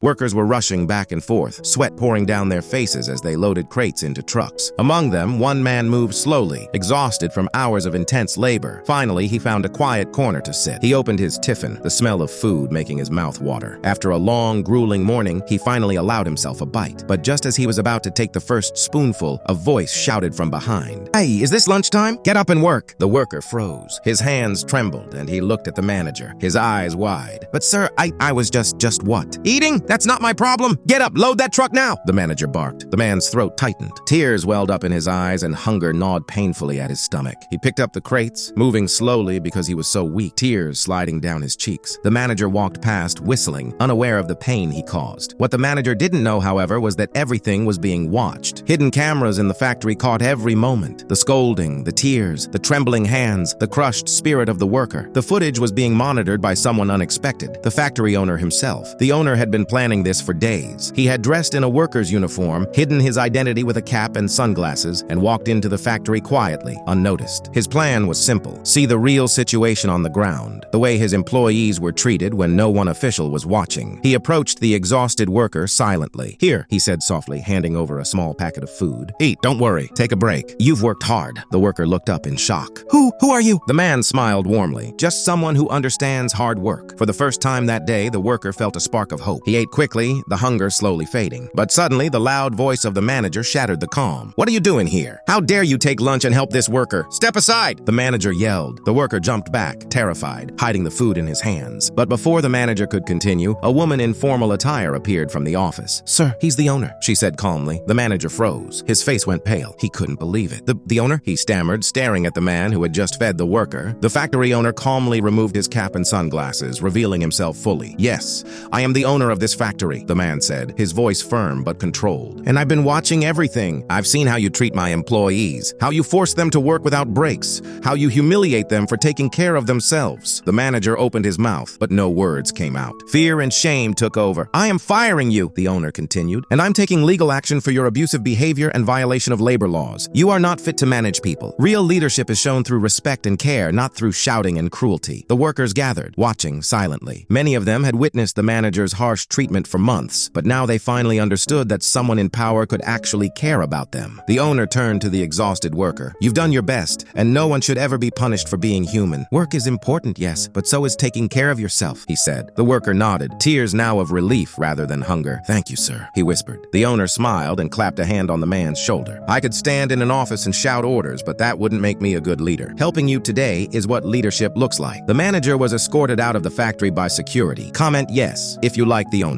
Workers were rushing back and forth, sweat pouring down their faces as they loaded crates into trucks. Among them, one man moved slowly, exhausted from hours of intense labor. Finally, he found a quiet corner to sit. He opened his tiffin, the smell of food making his mouth water. After a long, grueling morning, he finally allowed himself a bite. But just as he was about to take the first spoonful, a voice shouted from behind, "Hey, is this lunchtime? Get up and work." The worker froze. His hands trembled, and he looked at the manager, his eyes wide. "But sir, I was just what? Eating? That's not my problem. Get up, load that truck now," the manager barked. The man's throat tightened. Tears welled up in his eyes and hunger gnawed painfully at his stomach. He picked up the crates, moving slowly because he was so weak, tears sliding down his cheeks. The manager walked past, whistling, unaware of the pain he caused. What the manager didn't know, however, was that everything was being watched. Hidden cameras in the factory caught every moment. The scolding, the tears, the trembling hands, the crushed spirit of the worker. The footage was being monitored by someone unexpected, the factory owner himself. The owner had been planning this for days. He had dressed in a worker's uniform, hidden his identity with a cap and sunglasses, and walked into the factory quietly, unnoticed. His plan was simple: see the real situation on the ground, the way his employees were treated when no one official was watching. He approached the exhausted worker silently. "Here," he said softly, handing over a small packet of food. "Eat, don't worry, take a break. You've worked hard." The worker looked up in shock. Who are you?" The man smiled warmly. "Just someone who understands hard work." For the first time that day, the worker felt a spark of hope. He ate quickly, the hunger slowly fading. But suddenly, the loud voice of the manager shattered the calm. "What are you doing here? How dare you take lunch and help this worker? Step aside!" The manager yelled. The worker jumped back, terrified, hiding the food in his hands. But before the manager could continue, a woman in formal attire appeared from the office. "Sir, he's the owner," she said calmly. The manager froze. His face went pale. He couldn't believe it. The owner?" he stammered, staring at the man who had just fed the worker. The factory owner calmly removed his cap and sunglasses, revealing himself fully. "Yes, I am the owner of this factory," the man said, his voice firm but controlled. "And I've been watching everything. I've seen how you treat my employees, how you force them to work without breaks, how you humiliate them for taking care of themselves." The manager opened his mouth, but no words came out. Fear and shame took over. "I am firing you," the owner continued, "and I'm taking legal action for your abusive behavior and violation of labor laws. You are not fit to manage people. Real leadership is shown through respect and care, not through shouting and cruelty." The workers gathered, watching silently. Many of them had witnessed the manager's harsh treatment for months, but now they finally understood that someone in power could actually care about them. The owner turned to the exhausted worker. "You've done your best, and no one should ever be punished for being human. Work is important, yes, but so is taking care of yourself," he said. The worker nodded, tears now of relief rather than hunger. "Thank you, sir," he whispered. The owner smiled and clapped a hand on the man's shoulder. "I could stand in an office and shout orders, but that wouldn't make me a good leader. Helping you today is what leadership looks like." The manager was escorted out of the factory by security. Comment yes if you like the owner.